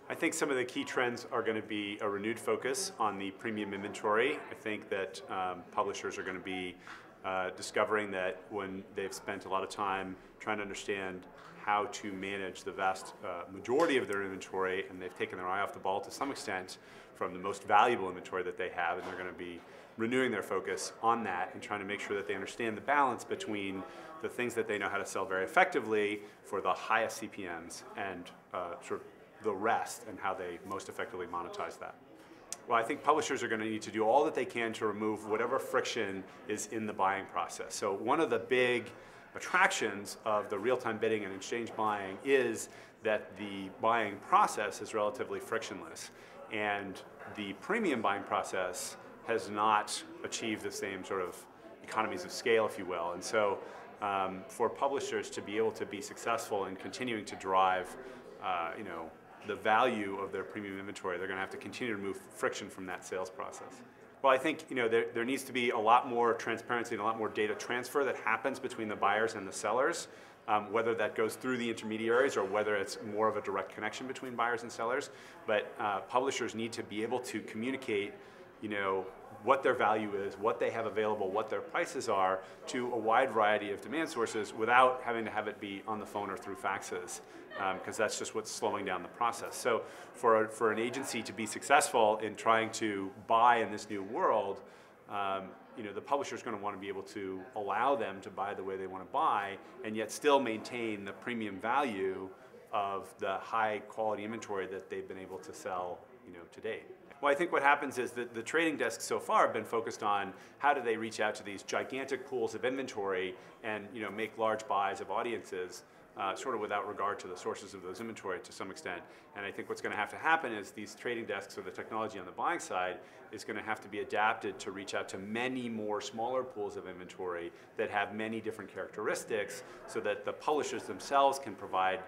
I think some of the key trends are going to be a renewed focus on the premium inventory. I think that publishers are going to be discovering that when they've spent a lot of time trying to understand how to manage the vast majority of their inventory, and they've taken their eye off the ball to some extent from the most valuable inventory that they have, and they're going to be renewing their focus on that and trying to make sure that they understand the balance between the things that they know how to sell very effectively for the highest CPMs and sort of the rest and how they most effectively monetize that. Well, I think publishers are going to need to do all that they can to remove whatever friction is in the buying process. So one of the big attractions of the real-time bidding and exchange buying is that the buying process is relatively frictionless, and the premium buying process has not achieved the same sort of economies of scale, if you will. And so for publishers to be able to be successful in continuing to drive the value of their premium inventory, they're going to have to continue to remove friction from that sales process. Well, I think there needs to be a lot more transparency and a lot more data transfer that happens between the buyers and the sellers, whether that goes through the intermediaries or whether it's more of a direct connection between buyers and sellers. But publishers need to be able to communicate what their value is, what they have available, what their prices are to a wide variety of demand sources without having to have it be on the phone or through faxes, because that's just what's slowing down the process. So for an agency to be successful in trying to buy in this new world, the publisher is going to want to be able to allow them to buy the way they want to buy and yet still maintain the premium value of the high quality inventory that they've been able to sell to date. Well, I think what happens is that the trading desks so far have been focused on how do they reach out to these gigantic pools of inventory and make large buys of audiences, sort of without regard to the sources of those inventory to some extent. And I think what's going to have to happen is these trading desks, or the technology on the buying side, is going to have to be adapted to reach out to many more smaller pools of inventory that have many different characteristics, so that the publishers themselves can provide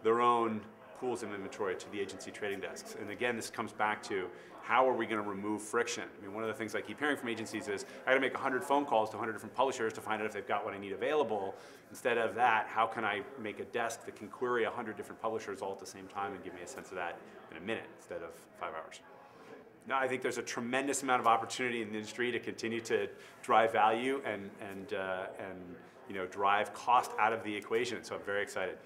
their own pools of inventory to the agency trading desks. And again, this comes back to how are we going to remove friction? I mean, one of the things I keep hearing from agencies is I got to make 100 phone calls to 100 different publishers to find out if they've got what I need available. Instead of that, how can I make a desk that can query 100 different publishers all at the same time and give me a sense of that in a minute instead of 5 hours? Now, I think there's a tremendous amount of opportunity in the industry to continue to drive value and drive cost out of the equation. So I'm very excited.